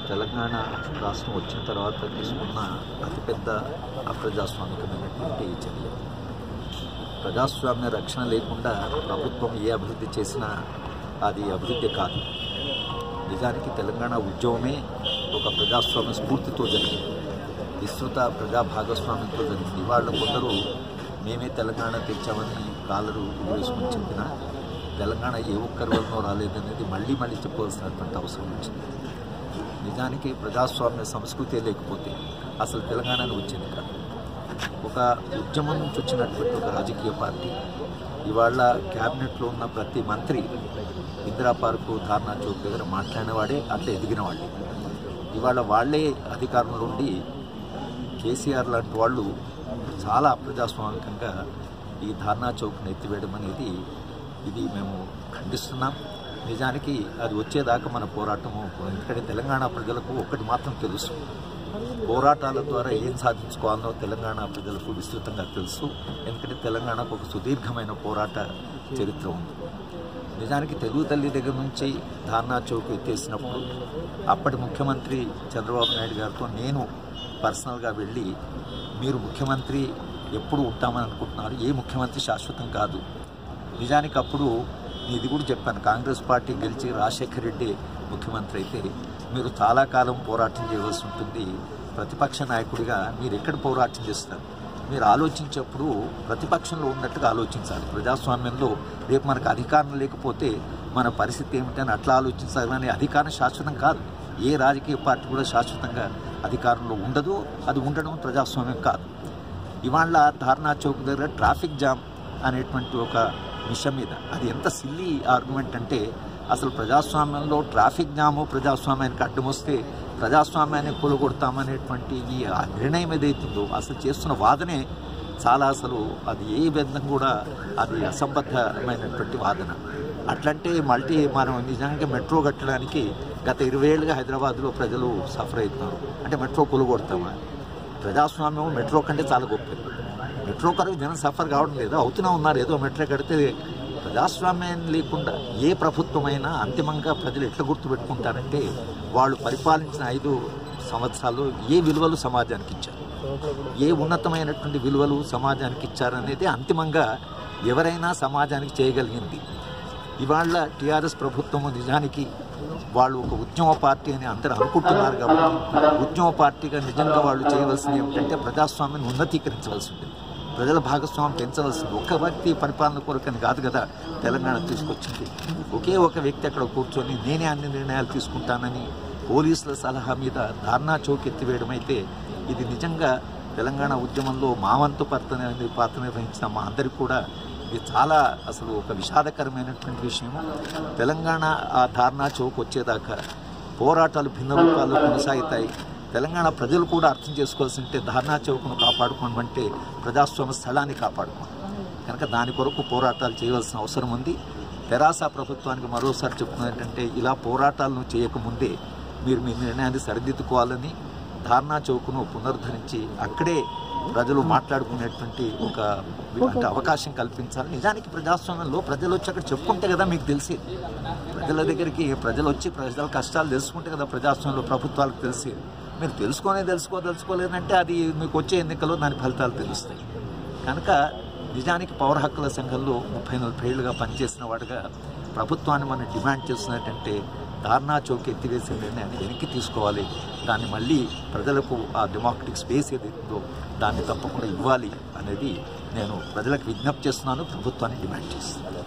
తెలంగాణ రాష్ట్రం వచ్చిన తర్వాత తీసుకున్న అతిపెద్ద అప్రజాస్వామికమైనటువంటి చర్య. ప్రజాస్వామ్య రక్షణ లేకుండా ప్రభుత్వం ఏ అభివృద్ధి చేసినా అది అభివృద్ధి కాదు. నిజానికి తెలంగాణ ఉద్యమమే ఒక ప్రజాస్వామ్య స్ఫూర్తితో జరిగింది, విస్తృత ప్రజా భాగస్వామ్యంతో జరిగింది. ఇవాళ కొందరు మేమే తెలంగాణ తెచ్చామని కాలరు వేసుకుని చెప్పినా తెలంగాణ ఏ ఒక్కరి వల్లనో రాలేదనేది మళ్ళీ చెప్పవలసినటువంటి అవసరం వచ్చింది. నిజానికి ప్రజాస్వామ్య సంస్కృతి లేకపోతే అసలు తెలంగాణలో వచ్చింది కాదు. ఒక ఉద్యమం నుంచి వచ్చినటువంటి ఒక రాజకీయ పార్టీ ఇవాళ క్యాబినెట్లో ఉన్న ప్రతి మంత్రి ఇందిరా పార్కు, ధర్నా చౌక్ దగ్గర మాట్లాడినవాడే, అట్లా ఎదిగిన వాళ్ళే. ఇవాళ వాళ్లే అధికారంలో ఉండి కేసీఆర్ లాంటి వాళ్ళు చాలా అప్రజాస్వామికంగా ఈ ధర్నా చౌక్ను ఎత్తివేయడం అనేది ఇది మేము ఖండిస్తున్నాం. నిజానికి అది వచ్చేదాకా మన పోరాటము, ఎందుకంటే తెలంగాణ ప్రజలకు ఒక్కటి మాత్రం తెలుసు, పోరాటాల ద్వారా ఏం సాధించుకోవాలో తెలంగాణ ప్రజలకు విస్తృతంగా తెలుసు. ఎందుకంటే తెలంగాణకు ఒక సుదీర్ఘమైన పోరాట చరిత్ర ఉంది. నిజానికి తెలుగు తల్లి దగ్గర నుంచి ధర్నా చౌక్ ఎత్తేసినప్పుడు అప్పటి ముఖ్యమంత్రి చంద్రబాబు నాయుడు గారితో నేను పర్సనల్గా వెళ్ళి, మీరు ముఖ్యమంత్రి ఎప్పుడు ఉంటామని అనుకుంటున్నారు, ఏ ముఖ్యమంత్రి శాశ్వతం కాదు. నిజానికి అప్పుడు ఇది కూడా చెప్పాను, కాంగ్రెస్ పార్టీ గెలిచి రాజశేఖర రెడ్డి ముఖ్యమంత్రి అయితే మీరు చాలా కాలం పోరాటం చేయవలసి ఉంటుంది. ప్రతిపక్ష నాయకుడిగా మీరు ఎక్కడ పోరాటం చేస్తారు, మీరు ఆలోచించేప్పుడు ప్రతిపక్షంలో ఉన్నట్టుగా ఆలోచించాలి. ప్రజాస్వామ్యంలో రేపు మనకు అధికారం లేకపోతే మన పరిస్థితి ఏమిటని అట్లా ఆలోచించాలి. కానీ అధికారం శాశ్వతం కాదు, ఏ రాజకీయ పార్టీ కూడా శాశ్వతంగా అధికారంలో ఉండదు. అది ఉండడం ప్రజాస్వామ్యం కాదు. ఇవాళ ధర్నా చౌక్ దగ్గర ట్రాఫిక్ జామ్ అనేటువంటి ఒక విషయం మీద అది ఎంత సిల్లీ ఆర్గ్యుమెంట్ అంటే, అసలు ప్రజాస్వామ్యంలో ట్రాఫిక్ జాము ప్రజాస్వామ్యానికి అడ్డం వస్తే ప్రజాస్వామ్యాన్ని కూలగొడతామనేటువంటి ఈ నిర్ణయం ఏదైతుందో అసలు చేస్తున్న వాదనే చాలా, అసలు అది ఏ విధంగా కూడా అది అసంబద్ధమైనటువంటి వాదన. అట్లంటే మనం నిజంగా మెట్రో కట్టడానికి గత 20 ఏళ్ళుగా హైదరాబాద్లో ప్రజలు సఫర్ అవుతున్నారు. అంటే మెట్రో కూలగొడతామా? ప్రజాస్వామ్యం మెట్రో కంటే చాలా గొప్పది. మెట్రో కరకు జనం సఫర్ కావడం లేదు, అవుతూనే ఉన్నారు. ఏదో మెట్రో కడితే ప్రజాస్వామ్యం లేకుండా ఏ ప్రభుత్వమైనా అంతిమంగా ప్రజలు ఎట్లా గుర్తుపెట్టుకుంటారంటే, వాళ్ళు పరిపాలించిన 5 సంవత్సరాలు ఏ విలువలు సమాజానికి ఇచ్చారు, ఏ ఉన్నతమైనటువంటి విలువలు సమాజానికి ఇచ్చారనేది అంతిమంగా ఎవరైనా సమాజానికి చేయగలిగింది. ఇవాళ టీఆర్ఎస్ ప్రభుత్వము నిజానికి వాళ్ళు ఒక ఉద్యమ పార్టీ అని అందరూ అనుకుంటున్నారు కాబట్టి, ఉద్యమ పార్టీగా నిజంగా వాళ్ళు చేయవలసింది ఏమిటంటే ప్రజాస్వామ్యాన్ని ఉన్నతీకరించవలసి ఉంటుంది, ప్రజల భాగస్వామ్యం పెంచవలసింది. ఒక్క వ్యక్తి పరిపాలన కొరకని కాదు కదా తెలంగాణ తీసుకొచ్చింది. ఒకే ఒక వ్యక్తి అక్కడ కూర్చొని నేనే అన్ని నిర్ణయాలు తీసుకుంటానని పోలీసుల సలహా మీద ధర్నా చౌక్ ఎత్తివేయడం అయితే, ఇది నిజంగా తెలంగాణ ఉద్యమంలో మా వంతు పాత్ర నిర్వహించిన మా అందరికీ కూడా ఇది చాలా అసలు ఒక విషాదకరమైనటువంటి విషయం. తెలంగాణ ఆ ధర్నా చౌక్ వచ్చేదాకా పోరాటాలు భిన్న రూపాల్లో కొనసాగుతాయి. తెలంగాణ ప్రజలు కూడా అర్థం చేసుకోవాల్సి ఉంటే ధర్నా చౌక్ను కాపాడుకోమంటే ప్రజాస్వామ్య స్థలాన్ని కాపాడుకోండి. కనుక దాని కొరకు పోరాటాలు చేయవలసిన అవసరం ఉంది. తెరాస ప్రభుత్వానికి మరోసారి చెప్తున్నది ఏంటంటే, ఇలా పోరాటాలను చేయకముందే మీరు మీ నిర్ణయాన్ని సరిదిద్దుకోవాలని, ధర్నా చౌక్ను పునరుద్ధరించి అక్కడే ప్రజలు మాట్లాడుకునేటువంటి ఒక అవకాశం కల్పించాలి. నిజానికి ప్రజాస్వామ్యంలో ప్రజలు వచ్చి అక్కడ చెప్పుకుంటే కదా మీకు తెలిసి, ప్రజల దగ్గరికి ప్రజలు వచ్చి ప్రజల కష్టాలు తెలుసుకుంటే కదా ప్రజాస్వామ్యంలో ప్రభుత్వాలకు తెలిసి. మీరు తెలుసుకోలేదంటే అది మీకు వచ్చే ఎన్నికల్లో దాని ఫలితాలు తెలుస్తాయి. కనుక నిజానికి పౌర హక్కుల సంఘంలో 30-40 ఏళ్ళుగా పనిచేసిన వాడుగా ప్రభుత్వాన్ని మనం డిమాండ్ చేస్తున్నట్టంటే ధర్నా చౌక్ ఎత్తివేసే నిర్ణయాన్ని వెనక్కి తీసుకోవాలి. దాన్ని మళ్ళీ ప్రజలకు ఆ డెమోక్రటిక్ స్పేస్ ఏదైతుందో దాన్ని తప్పకుండా ఇవ్వాలి అనేది నేను ప్రజలకు విజ్ఞప్తి చేస్తున్నాను, ప్రభుత్వాన్ని డిమాండ్ చేస్తున్నాను.